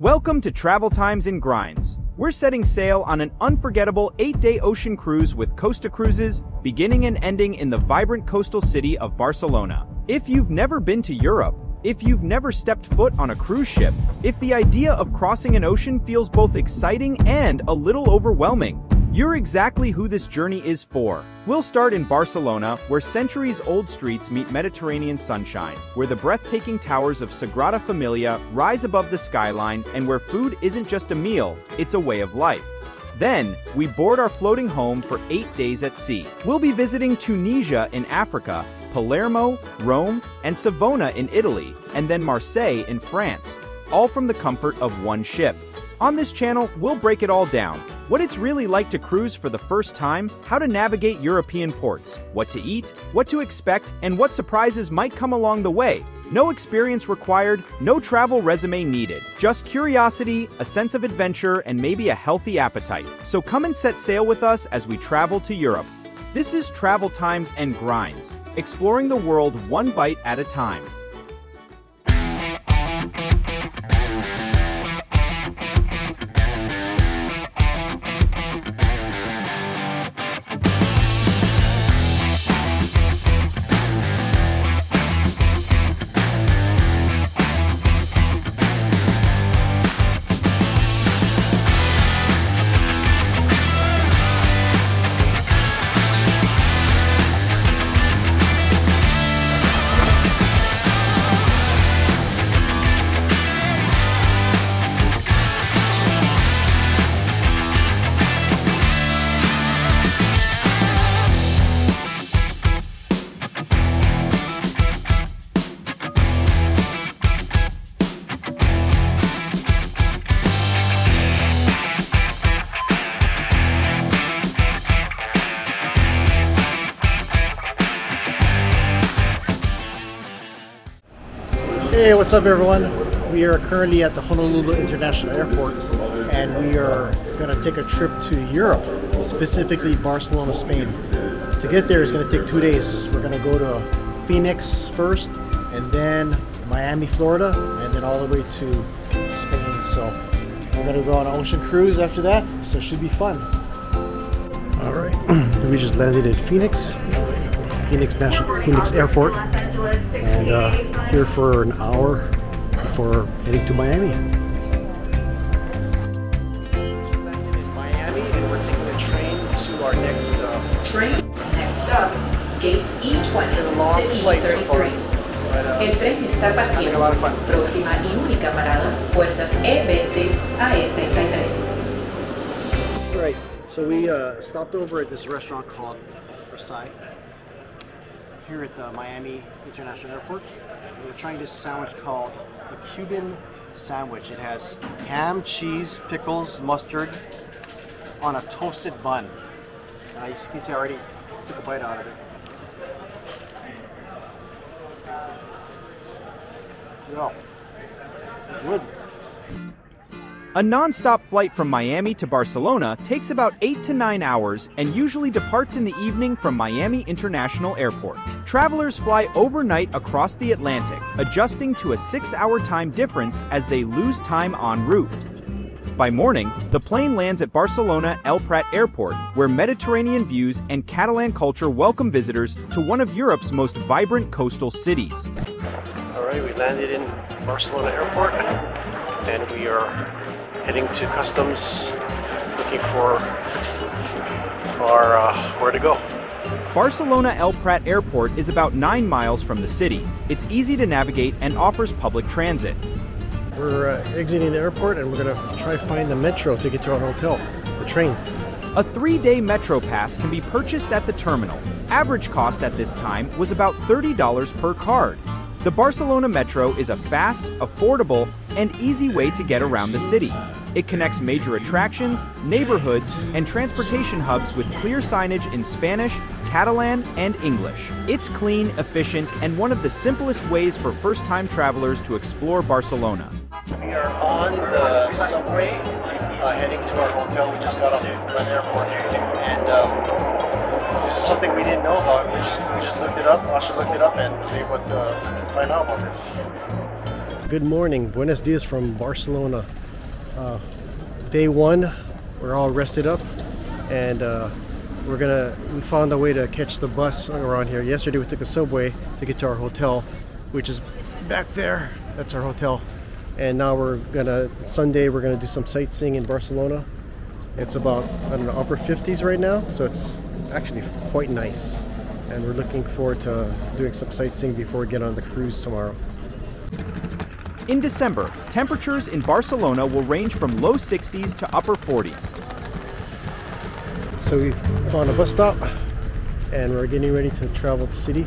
Welcome to Travel Times and Grindz. We're setting sail on an unforgettable 8-day ocean cruise with Costa Cruises, beginning and ending in the vibrant coastal city of Barcelona. If you've never been to Europe, if you've never stepped foot on a cruise ship, if the idea of crossing an ocean feels both exciting and a little overwhelming, you're exactly who this journey is for. We'll start in Barcelona, where centuries-old streets meet Mediterranean sunshine, where the breathtaking towers of Sagrada Familia rise above the skyline, and where food isn't just a meal, it's a way of life. Then, we board our floating home for 8 days at sea. We'll be visiting Tunisia in Africa, Palermo, Rome, and Savona in Italy, and then Marseille in France, all from the comfort of one ship. On this channel, we'll break it all down. What it's really like to cruise for the first time, how to navigate European ports, what to eat, what to expect, and what surprises might come along the way. No experience required, no travel resume needed. Just curiosity, a sense of adventure, and maybe a healthy appetite. So come and set sail with us as we travel to Europe. This is Travel Times and Grindz, exploring the world one bite at a time. Hey, what's up everyone? We are currently at the Honolulu International Airport and we are going to take a trip to Europe, specifically Barcelona, Spain. To get there is going to take 2 days. We're going to go to Phoenix first and then Miami, Florida, and then all the way to Spain. So we're going to go on an ocean cruise after that, so it should be fun. Alright, we just landed in Phoenix Airport, and here for an hour before heading to Miami. Landed in Miami, and we're taking a train to our next Next up, gates E20 long to flight so far. E33. El tren está partiendo. Próxima y única parada, puertas E20 a E33. Right, so we stopped over at this restaurant called Versailles here at the Miami International Airport. We're trying this sandwich called the Cuban sandwich. It has ham, cheese, pickles, mustard on a toasted bun. You can see I already took a bite out of it. Yeah, good. A non-stop flight from Miami to Barcelona takes about 8 to 9 hours and usually departs in the evening from Miami International Airport. Travelers fly overnight across the Atlantic, adjusting to a 6-hour time difference as they lose time en route. By morning, the plane lands at Barcelona El Prat Airport, where Mediterranean views and Catalan culture welcome visitors to one of Europe's most vibrant coastal cities. Alright, we landed in Barcelona Airport and we are heading to customs, looking for our where to go. Barcelona El Prat Airport is about 9 miles from the city. It's easy to navigate and offers public transit. We're exiting the airport and we're going to try to find the metro to get to our hotel, the train. A 3-day metro pass can be purchased at the terminal. Average cost at this time was about $30 per card. The Barcelona Metro is a fast, affordable, and easy way to get around the city. It connects major attractions, neighborhoods, and transportation hubs with clear signage in Spanish, Catalan, and English. It's clean, efficient, and one of the simplest ways for first-time travelers to explore Barcelona. We are on the subway heading to our hotel. We just got off the airport, and this is something we didn't know about. We just looked it up. Asha looked it up and was able to find out about this. Good morning, buenos dias from Barcelona. Day one, we're all rested up, and we found a way to catch the bus around here. Yesterday we took the subway to get to our hotel, which is back there. That's our hotel. And now Sunday we're gonna do some sightseeing in Barcelona. It's about, I don't know, upper 50s right now, so it's actually quite nice. And we're looking forward to doing some sightseeing before we get on the cruise tomorrow. In December, temperatures in Barcelona will range from low 60s to upper 40s. So we found a bus stop and we're getting ready to travel the city.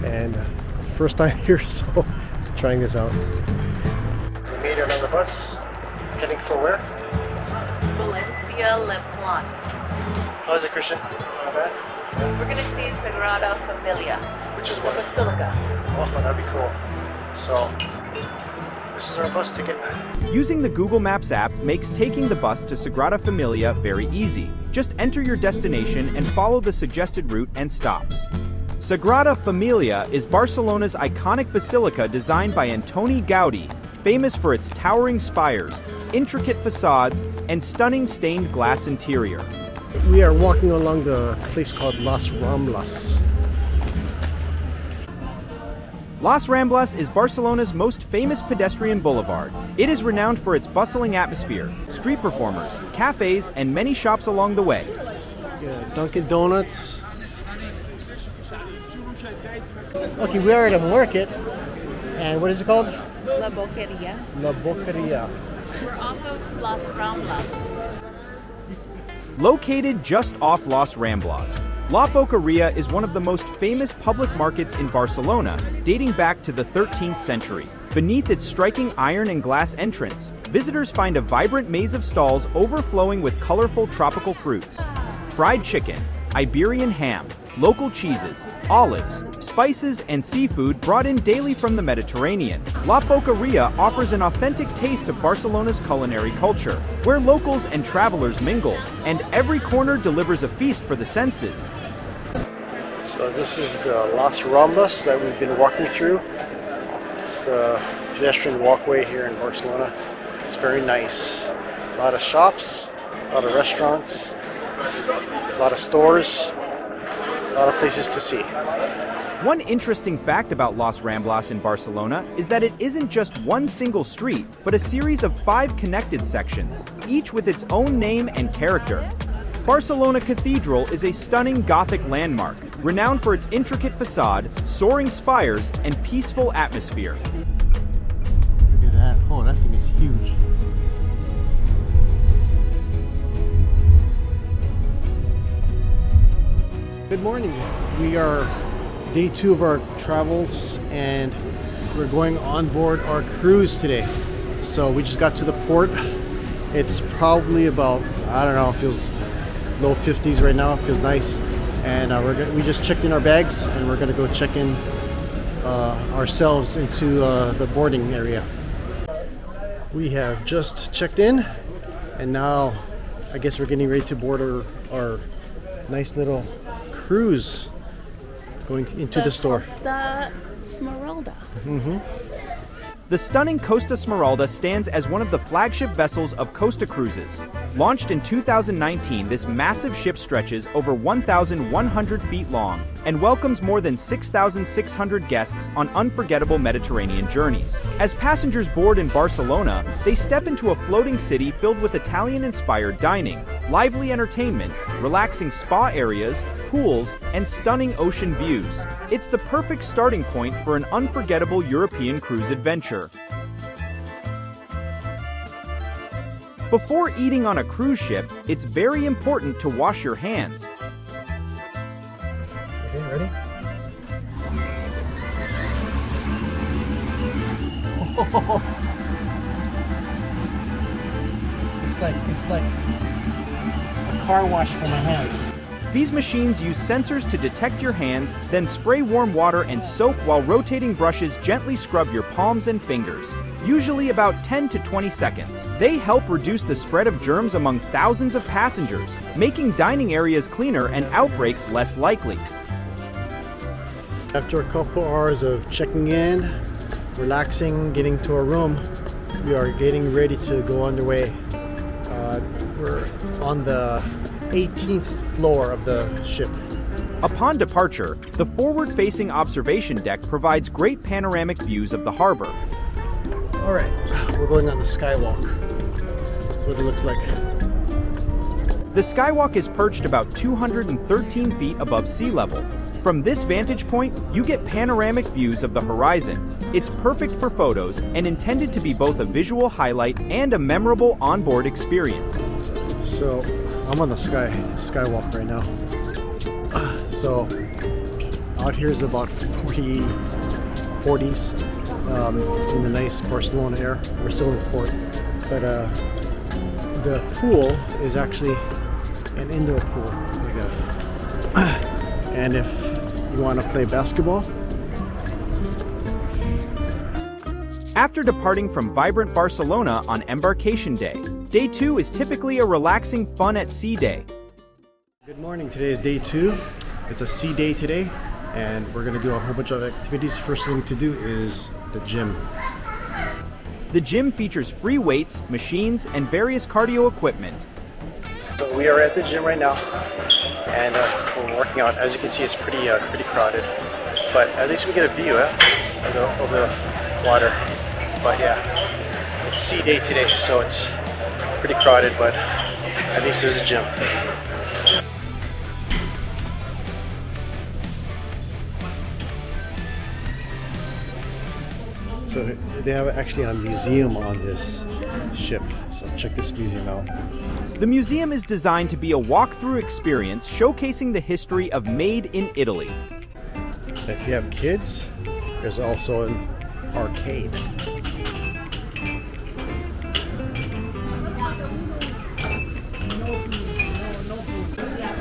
And first time here, so trying this out. We made it on the bus. Heading for where? Valencia Le Plan. How is it, Christian? Not bad? We're going to see Sagrada Familia, Which is it's what? a basilica. Oh, that'd be cool. So, this is our bus ticket. Using the Google Maps app makes taking the bus to Sagrada Familia very easy. Just enter your destination and follow the suggested route and stops. Sagrada Familia is Barcelona's iconic basilica designed by Antoni Gaudí, famous for its towering spires, intricate facades, and stunning stained glass interior. We are walking along the place called Las Ramblas. Las Ramblas is Barcelona's most famous pedestrian boulevard. It is renowned for its bustling atmosphere, street performers, cafes, and many shops along the way. Yeah, Dunkin' Donuts. Okay, we are at a market. And what is it called? La Boqueria. La Boqueria. We're off of Las Ramblas. Located just off Las Ramblas, La Boqueria is one of the most famous public markets in Barcelona, dating back to the 13th century. Beneath its striking iron and glass entrance, visitors find a vibrant maze of stalls overflowing with colorful tropical fruits, fried chicken, Iberian ham, local cheeses, olives, spices, and seafood brought in daily from the Mediterranean. La Boqueria offers an authentic taste of Barcelona's culinary culture, where locals and travelers mingle, and every corner delivers a feast for the senses. So this is the Las Ramblas that we've been walking through. It's a pedestrian walkway here in Barcelona. It's very nice. A lot of shops, a lot of restaurants, a lot of stores, a lot of places to see. One interesting fact about Las Ramblas in Barcelona is that it isn't just one single street, but a series of 5 connected sections, each with its own name and character. Barcelona Cathedral is a stunning Gothic landmark, renowned for its intricate facade, soaring spires, and peaceful atmosphere. Look at that. Oh, that thing is huge. Good morning. We are day 2 of our travels and we're going on board our cruise today. So we just got to the port. It's probably about, I don't know, it feels low 50s right now. It feels nice. And we just checked in our bags and we're gonna go check in ourselves into the boarding area. We have just checked in and now I guess we're getting ready to board our nice little cruise going into the store. Costa Smeralda. The stunning Costa Smeralda stands as one of the flagship vessels of Costa Cruises. Launched in 2019, this massive ship stretches over 1,100 feet long and welcomes more than 6,600 guests on unforgettable Mediterranean journeys. As passengers board in Barcelona, they step into a floating city filled with Italian-inspired dining, lively entertainment, relaxing spa areas, pools, and stunning ocean views. It's the perfect starting point for an unforgettable European cruise adventure. Before eating on a cruise ship, it's very important to wash your hands. Okay, ready? It's like a car wash for my hands. These machines use sensors to detect your hands, then spray warm water and soap while rotating brushes gently scrub your palms and fingers, usually about 10 to 20 seconds. They help reduce the spread of germs among thousands of passengers, making dining areas cleaner and outbreaks less likely. After a couple hours of checking in, relaxing, getting to our room, We are getting ready to go underway. We're on the 18th floor of the ship. Upon departure, the forward-facing observation deck provides great panoramic views of the harbor. All right, we're going on the skywalk. That's what it looks like. The skywalk is perched about 213 feet above sea level. From this vantage point, you get panoramic views of the horizon. It's perfect for photos and intended to be both a visual highlight and a memorable onboard experience. So, I'm on the skywalk right now. So, out here is about 40s in the nice Barcelona air. We're still in port, but the pool is actually an indoor pool. And if you want to play basketball. After departing from vibrant Barcelona on embarkation day, day 2 is typically a relaxing fun at sea day. Good morning, today is day 2. It's a sea day today, and we're going to do a whole bunch of activities. First thing to do is the gym. The gym features free weights, machines, and various cardio equipment. So we are at the gym right now, and we're working out. As you can see, it's pretty crowded, but at least we get a view of the water. But yeah, it's sea day today, so it's pretty crowded, but at least there's a gym. So they have actually a museum on this ship, so check this museum out. The museum is designed to be a walkthrough experience showcasing the history of Made in Italy. If you have kids, there's also an arcade.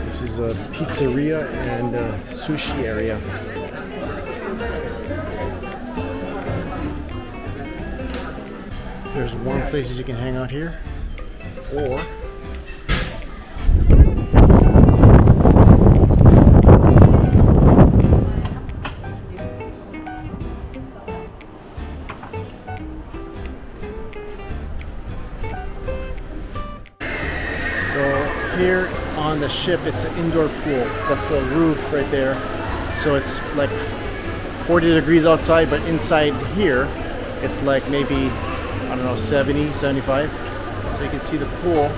This is a pizzeria and a sushi area. There's warm places you can hang out here, or here on the ship, it's an indoor pool. That's the roof right there. So it's like 40 degrees outside, but inside here, it's like maybe, I don't know, 70, 75. So you can see the pool.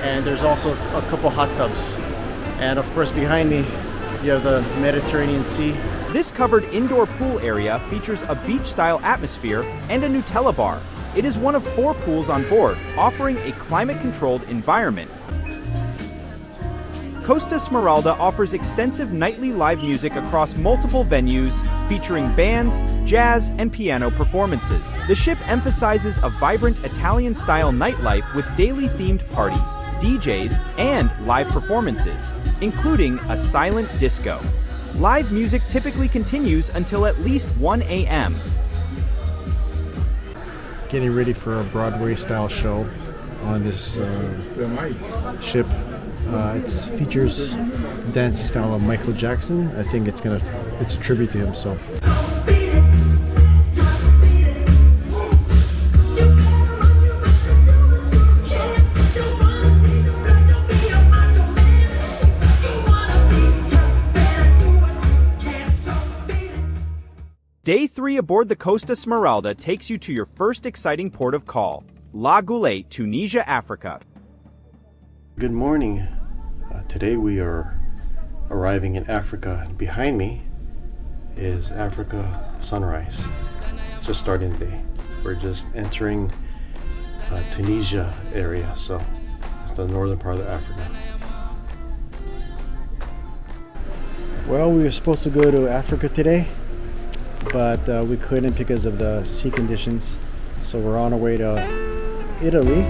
And there's also a couple hot tubs. And of course, behind me, you have the Mediterranean Sea. This covered indoor pool area features a beach-style atmosphere and a Nutella bar. It is one of 4 pools on board, offering a climate-controlled environment. Costa Smeralda offers extensive nightly live music across multiple venues, featuring bands, jazz, and piano performances. The ship emphasizes a vibrant Italian-style nightlife with daily themed parties, DJs, and live performances, including a silent disco. Live music typically continues until at least 1 a.m. Getting ready for a Broadway-style show on this ship. It features dancing style of Michael Jackson. I think it's a tribute to him. So. Day 3 aboard the Costa Smeralda takes you to your first exciting port of call, La Goulette, Tunisia, Africa. Good morning. Today we are arriving in Africa. Behind me is Africa sunrise. It's just starting the day. We're just entering Tunisia area, so it's the northern part of Africa. Well, we were supposed to go to Africa today, but we couldn't because of the sea conditions. So we're on our way to Italy.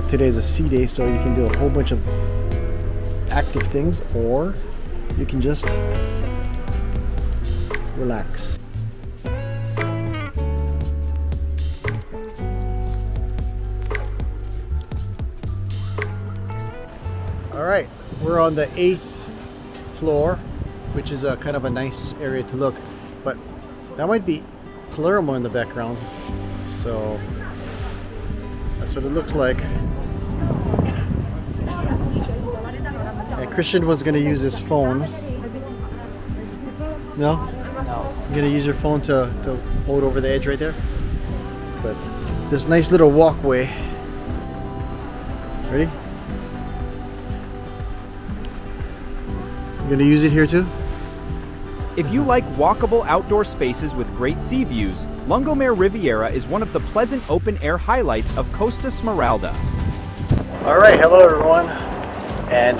Today's a sea day, so you can do a whole bunch of active things, or you can just relax. All right, we're on the 8th floor, which is a kind of a nice area to look, but that might be Palermo in the background. So that's what it looks like. And Christian was gonna use his phone. No? No. You're gonna use your phone to hold over the edge right there? But this nice little walkway. Ready? You're gonna use it here too? If you like walkable outdoor spaces with great sea views, Lungomare Riviera is one of the pleasant open-air highlights of Costa Smeralda. Alright, hello everyone. And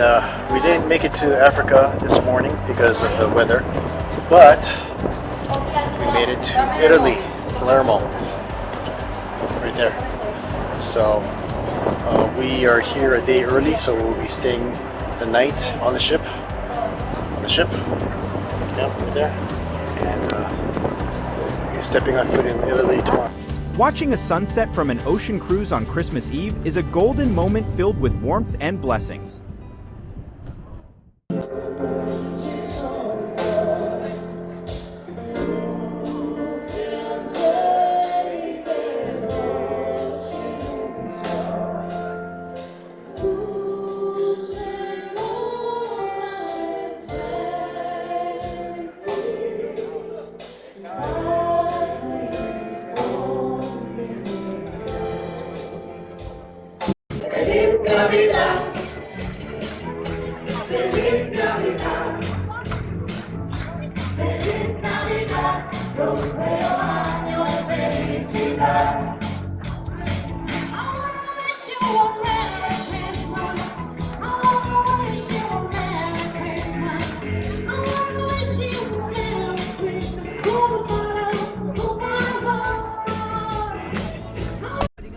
we didn't make it to Africa this morning because of the weather, but we made it to Italy, Palermo, right there. So we are here a day early, so we'll be staying the night on the ship. Yeah, right there. And stepping on foot in Italy tomorrow. Watching a sunset from an ocean cruise on Christmas Eve is a golden moment filled with warmth and blessings.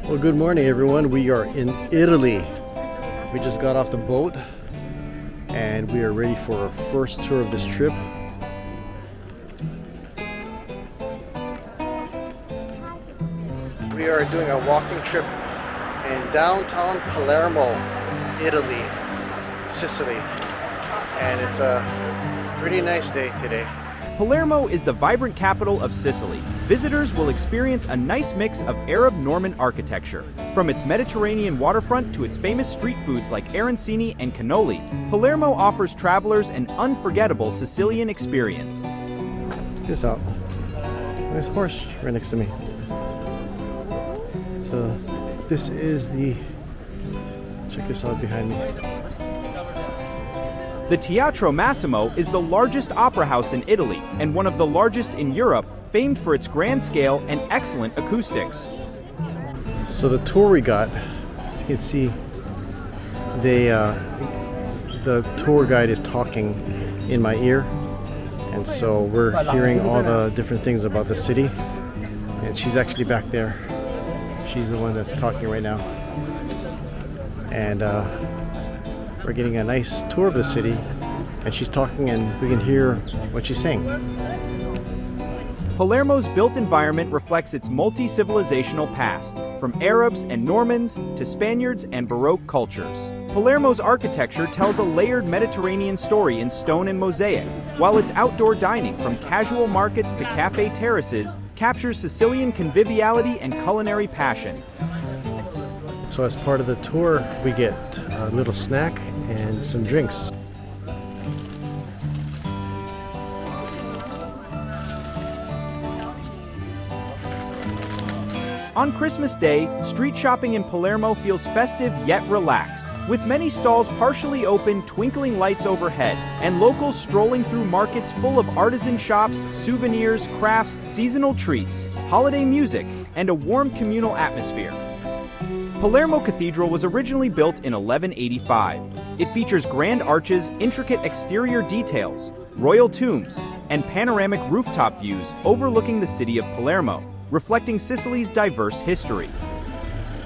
Well, good morning everyone. We are in Italy. We just got off the boat and we are ready for our first tour of this trip. We are doing a walking trip in downtown Palermo, Italy, Sicily. And it's a pretty nice day today. Palermo is the vibrant capital of Sicily. Visitors will experience a nice mix of Arab-Norman architecture. From its Mediterranean waterfront to its famous street foods like arancini and cannoli, Palermo offers travelers an unforgettable Sicilian experience. Check this out. Nice horse right next to me. So this is the, check this out behind me. The Teatro Massimo is the largest opera house in Italy and one of the largest in Europe, famed for its grand scale and excellent acoustics. So the tour we got, as you can see, the tour guide is talking in my ear, and so we're hearing all the different things about the city, and she's actually back there. She's the one that's talking right now, and we're getting a nice tour of the city, and she's talking and we can hear what she's saying. Palermo's built environment reflects its multi-civilizational past, from Arabs and Normans to Spaniards and Baroque cultures. Palermo's architecture tells a layered Mediterranean story in stone and mosaic, while its outdoor dining, from casual markets to cafe terraces, captures Sicilian conviviality and culinary passion. So as part of the tour, we get a little snack and some drinks. On Christmas Day, street shopping in Palermo feels festive yet relaxed, with many stalls partially open, twinkling lights overhead, and locals strolling through markets full of artisan shops, souvenirs, crafts, seasonal treats, holiday music, and a warm communal atmosphere. Palermo Cathedral was originally built in 1185. It features grand arches, intricate exterior details, royal tombs, and panoramic rooftop views overlooking the city of Palermo, reflecting Sicily's diverse history.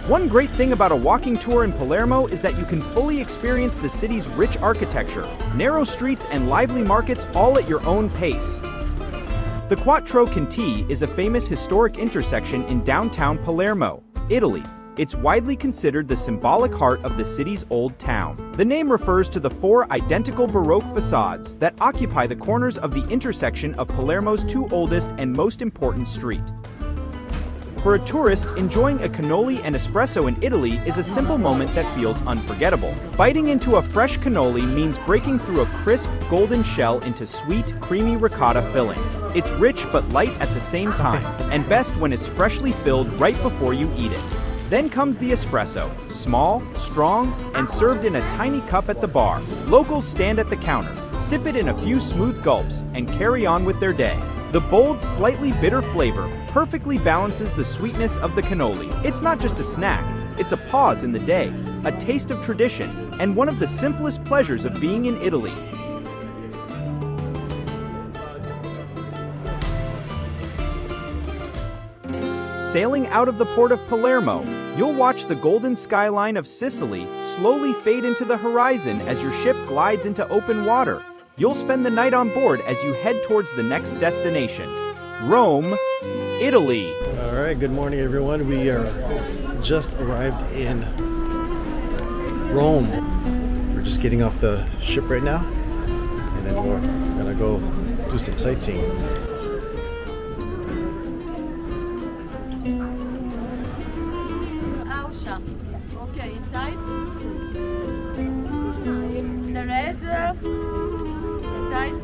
One great thing about a walking tour in Palermo is that you can fully experience the city's rich architecture, narrow streets, and lively markets all at your own pace. The Quattro Canti is a famous historic intersection in downtown Palermo, Italy. It's widely considered the symbolic heart of the city's old town. The name refers to the four identical Baroque facades that occupy the corners of the intersection of Palermo's two oldest and most important streets. For a tourist, enjoying a cannoli and espresso in Italy is a simple moment that feels unforgettable. Biting into a fresh cannoli means breaking through a crisp, golden shell into sweet, creamy ricotta filling. It's rich but light at the same time, and best when it's freshly filled right before you eat it. Then comes the espresso, small, strong, and served in a tiny cup at the bar. Locals stand at the counter, sip it in a few smooth gulps, and carry on with their day. The bold, slightly bitter flavor perfectly balances the sweetness of the cannoli. It's not just a snack, it's a pause in the day, a taste of tradition, and one of the simplest pleasures of being in Italy. Sailing out of the port of Palermo, you'll watch the golden skyline of Sicily slowly fade into the horizon as your ship glides into open water. You'll spend the night on board as you head towards the next destination, Rome, Italy. All right, good morning, everyone. We are just arrived in Rome. We're just getting off the ship right now, and then we're gonna go do some sightseeing. Okay, inside. Teresa. Inside.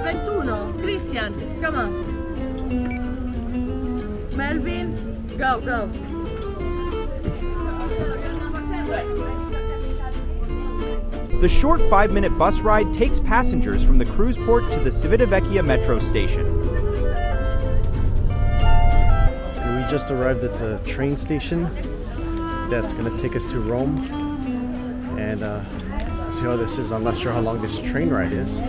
21. Christian, come on. Melvin, go. The short 5-minute bus ride takes passengers from the cruise port to the Civitavecchia metro station. We just arrived at the train station that's going to take us to Rome, and see how this is. I'm not sure how long this train ride is.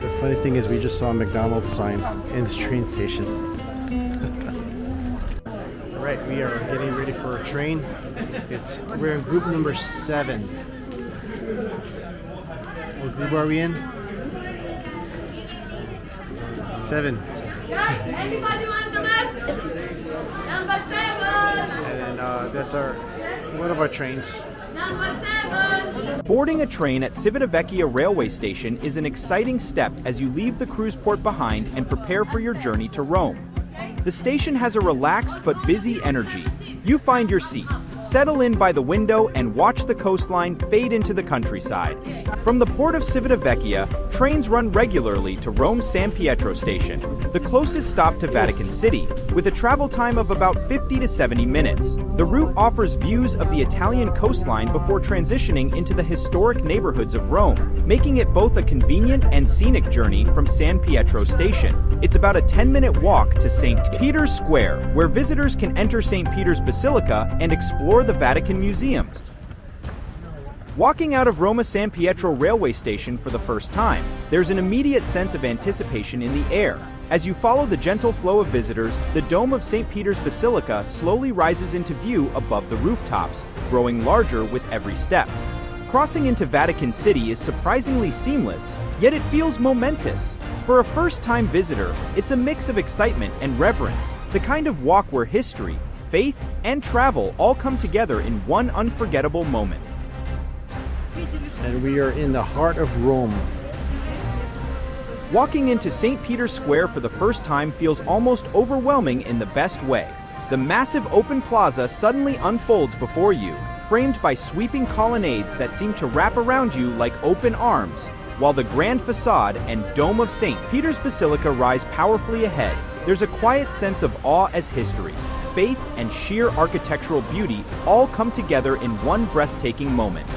The funny thing is we just saw a McDonald's sign in this train station. Alright, we are getting ready for a train. We're in group number 7. What group are we in? 7. Anybody wants the map? Number 7. And that's one of our trains. Number 7. Boarding a train at Civitavecchia railway station is an exciting step as you leave the cruise port behind and prepare for your journey to Rome. The station has a relaxed but busy energy. You find your seat, settle in by the window, and watch the coastline fade into the countryside. From the port of Civitavecchia, trains run regularly to Rome's San Pietro station, the closest stop to Vatican City, with a travel time of about 50 to 70 minutes. The route offers views of the Italian coastline before transitioning into the historic neighborhoods of Rome, making it both a convenient and scenic journey from San Pietro station. It's about a 10-minute walk to St. Peter's Square, where visitors can enter St. Peter's Basilica and explore the Vatican museums. Walking out of Roma San Pietro railway station for the first time, there's an immediate sense of anticipation in the air. As you follow the gentle flow of visitors, the dome of St. Peter's Basilica slowly rises into view above the rooftops, growing larger with every step. Crossing into Vatican City is surprisingly seamless, yet it feels momentous. For a first-time visitor, it's a mix of excitement and reverence, the kind of walk where history, faith, and travel all come together in one unforgettable moment. And we are in the heart of Rome. Walking into St. Peter's Square for the first time feels almost overwhelming in the best way. The massive open plaza suddenly unfolds before you, framed by sweeping colonnades that seem to wrap around you like open arms, while the grand facade and dome of St. Peter's Basilica rise powerfully ahead. There's a quiet sense of awe as history, faith, and sheer architectural beauty all come together in one breathtaking moment.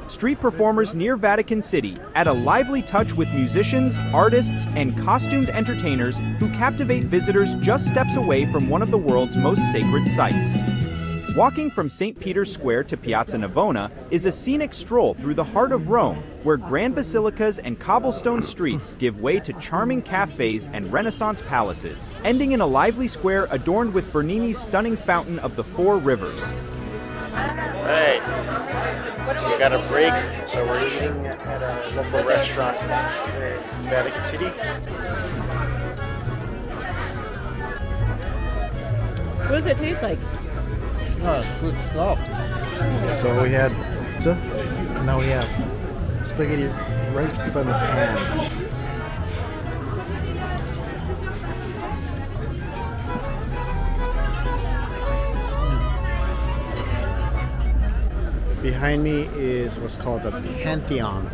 Street performers near Vatican City add a lively touch with musicians, artists, and costumed entertainers who captivate visitors just steps away from one of the world's most sacred sites. Walking from St. Peter's Square to Piazza Navona is a scenic stroll through the heart of Rome, where grand basilicas and cobblestone streets give way to charming cafes and Renaissance palaces, ending in a lively square adorned with Bernini's stunning Fountain of the Four Rivers. Right. So we got a break, so we're eating at a local restaurant in Vatican City. What does it taste like? Oh, it's good stuff. So we had pizza, and now we have spaghetti right from the pan. Behind me is what's called the Pantheon.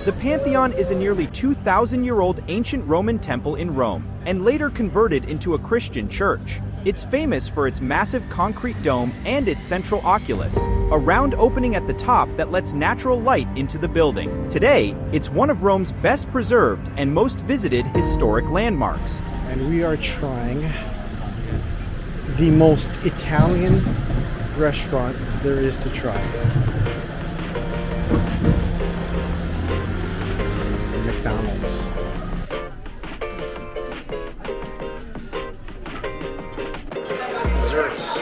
The Pantheon is a nearly 2,000-year-old ancient Roman temple in Rome, and later converted into a Christian church. It's famous for its massive concrete dome and its central oculus, a round opening at the top that lets natural light into the building. Today, it's one of Rome's best preserved and most visited historic landmarks. And we are trying the most Italian restaurant there is to try. McDonald's. Desserts.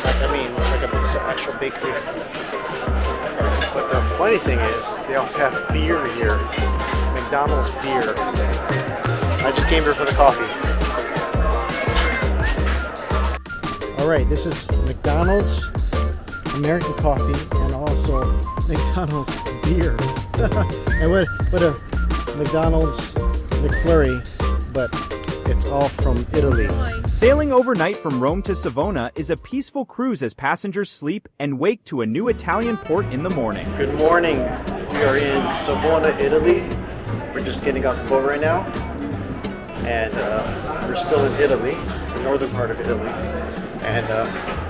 Like a actual bakery. But the funny thing is, they also have beer here. McDonald's beer. I just came here for the coffee. Alright, this is McDonald's American coffee and also McDonald's beer. And what a McDonald's McFlurry, but it's all from Italy. Sailing overnight from Rome to Savona is a peaceful cruise as passengers sleep and wake to a new Italian port in the morning. Good morning. We are in Savona, Italy. We're just getting off the boat right now. And we're still in Italy, the northern part of Italy. And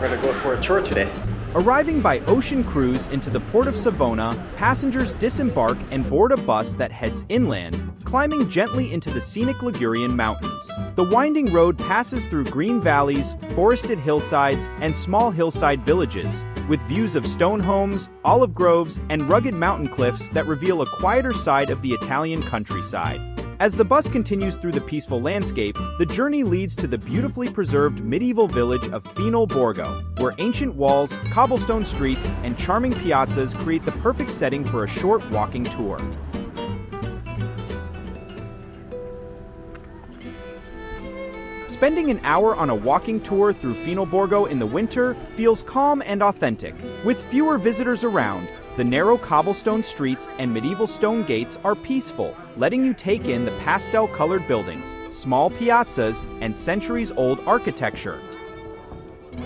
we're going to go for a tour today. Arriving by ocean cruise into the port of Savona, passengers disembark and board a bus that heads inland, climbing gently into the scenic Ligurian mountains. The winding road passes through green valleys, forested hillsides, and small hillside villages, with views of stone homes, olive groves, and rugged mountain cliffs that reveal a quieter side of the Italian countryside. As the bus continues through the peaceful landscape, the journey leads to the beautifully preserved medieval village of Fino Borgo, where ancient walls, cobblestone streets, and charming piazzas create the perfect setting for a short walking tour. Spending an hour on a walking tour through Fino Borgo in the winter feels calm and authentic. With fewer visitors around, the narrow cobblestone streets and medieval stone gates are peaceful, letting you take in the pastel-colored buildings, small piazzas, and centuries-old architecture.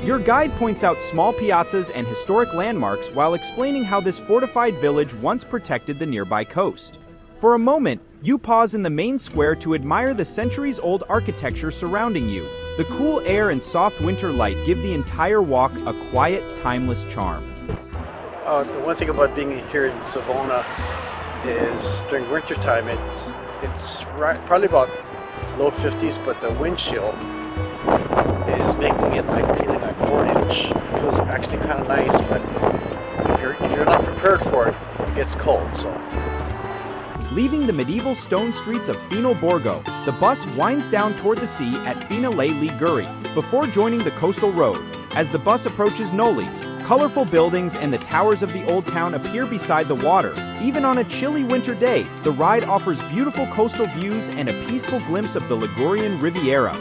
Your guide points out small piazzas and historic landmarks while explaining how this fortified village once protected the nearby coast. For a moment, you pause in the main square to admire the centuries-old architecture surrounding you. The cool air and soft winter light give the entire walk a quiet, timeless charm. The one thing about being here in Savona is during winter time it's probably about low 50s, but the wind chill is making it like feeling like 4 inch. It feels actually kind of nice, but if you're not prepared for it, it gets cold. So. Leaving the medieval stone streets of Fino Borgo, the bus winds down toward the sea at Finale Liguri, before joining the coastal road. As the bus approaches Noli, colorful buildings and the towers of the old town appear beside the water. Even on a chilly winter day, the ride offers beautiful coastal views and a peaceful glimpse of the Ligurian Riviera.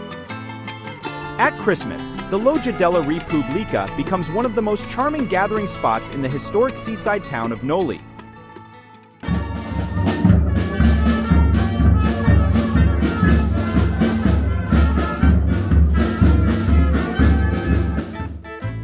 At Christmas, the Loggia della Repubblica becomes one of the most charming gathering spots in the historic seaside town of Noli.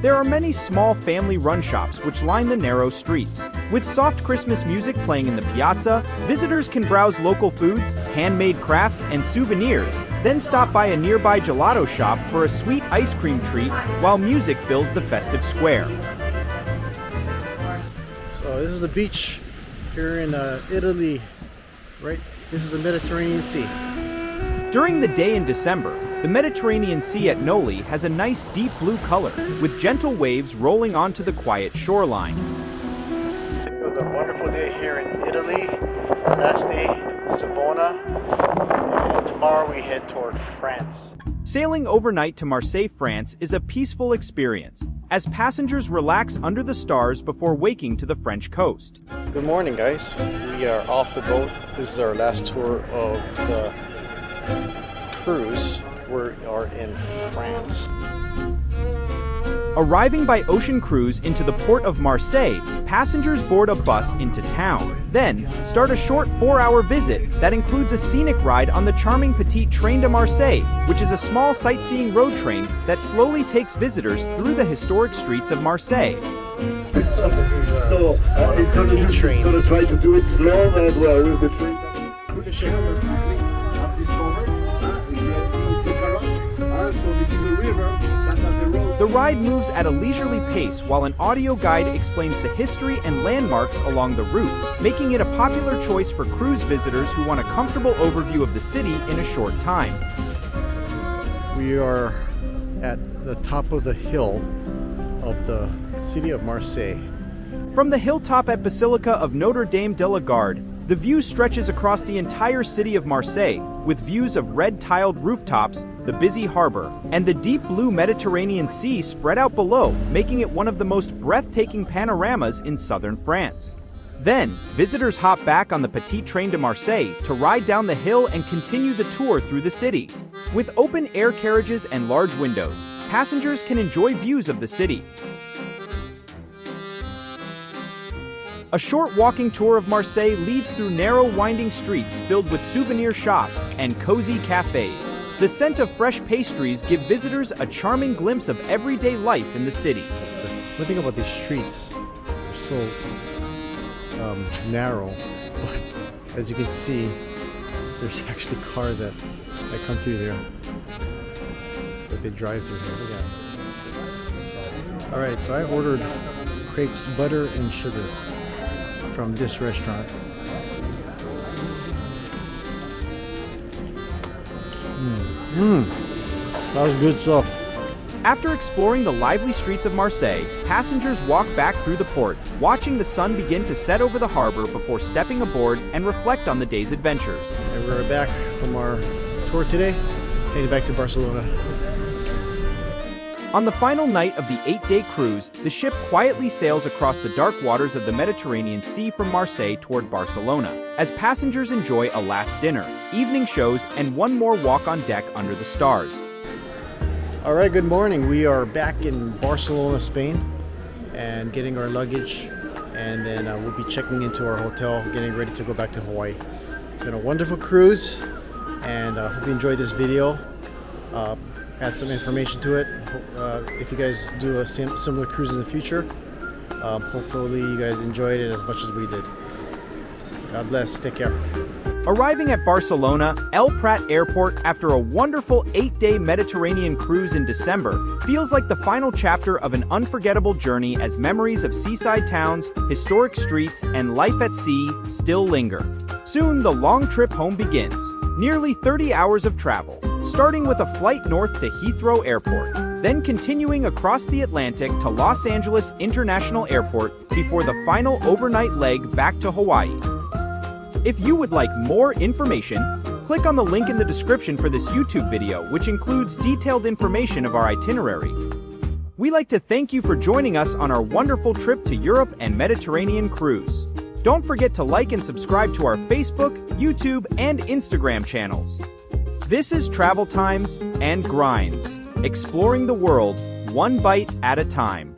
There are many small family-run shops which line the narrow streets. With soft Christmas music playing in the piazza, visitors can browse local foods, handmade crafts, and souvenirs, then stop by a nearby gelato shop for a sweet ice cream treat while music fills the festive square. So this is the beach here in Italy, right? This is the Mediterranean Sea. During the day in December, the Mediterranean Sea at Noli has a nice deep blue color, with gentle waves rolling onto the quiet shoreline. It was a wonderful day here in Italy. Last day, Savona. And tomorrow we head toward France. Sailing overnight to Marseille, France is a peaceful experience, as passengers relax under the stars before waking to the French coast. Good morning, guys. We are off the boat. This is our last tour of the cruise. We are in France. Arriving by ocean cruise into the port of Marseille, passengers board a bus into town. Then, start a short 4-hour visit that includes a scenic ride on the charming Petite Train de Marseille, which is a small sightseeing road train that slowly takes visitors through the historic streets of Marseille. It's going to try to do it slow as well with the train. The ride moves at a leisurely pace while an audio guide explains the history and landmarks along the route, making it a popular choice for cruise visitors who want a comfortable overview of the city in a short time. We are at the top of the hill of the city of Marseille. From the hilltop at Basilica of Notre Dame de la Garde, the view stretches across the entire city of Marseille, with views of red-tiled rooftops, the busy harbor, and the deep blue Mediterranean Sea spread out below, making it one of the most breathtaking panoramas in southern France. Then, visitors hop back on the Petite Train de Marseille to ride down the hill and continue the tour through the city. With open-air carriages and large windows, passengers can enjoy views of the city. A short walking tour of Marseille leads through narrow, winding streets filled with souvenir shops and cozy cafes. The scent of fresh pastries give visitors a charming glimpse of everyday life in the city. One thing about these streets, they're so narrow, but as you can see, there's actually cars that come through there, that they drive through here. Look at it. All right, so I ordered crepes, butter and sugar from this restaurant. That was good stuff. After exploring the lively streets of Marseille, passengers walk back through the port, watching the sun begin to set over the harbor before stepping aboard and reflect on the day's adventures. And we're back from our tour today, heading back to Barcelona. On the final night of the 8-day cruise, the ship quietly sails across the dark waters of the Mediterranean Sea from Marseille toward Barcelona, as passengers enjoy a last dinner, evening shows, and one more walk on deck under the stars. All right, good morning. We are back in Barcelona, Spain, and getting our luggage, and then we'll be checking into our hotel, getting ready to go back to Hawaii. It's been a wonderful cruise, and I hope you enjoyed this video. Add some information to it. If you guys do a similar cruise in the future, hopefully you guys enjoyed it as much as we did. God bless. Take care. Arriving at Barcelona, El Prat Airport after a wonderful 8-day Mediterranean cruise in December feels like the final chapter of an unforgettable journey as memories of seaside towns, historic streets, and life at sea still linger. Soon, the long trip home begins. Nearly 30 hours of travel, starting with a flight north to Heathrow Airport, then continuing across the Atlantic to Los Angeles International Airport before the final overnight leg back to Hawaii. If you would like more information, click on the link in the description for this YouTube video, which includes detailed information of our itinerary. We'd like to thank you for joining us on our wonderful trip to Europe and Mediterranean cruise. Don't forget to like and subscribe to our Facebook, YouTube, and Instagram channels. This is Travel Times and Grindz, exploring the world one bite at a time.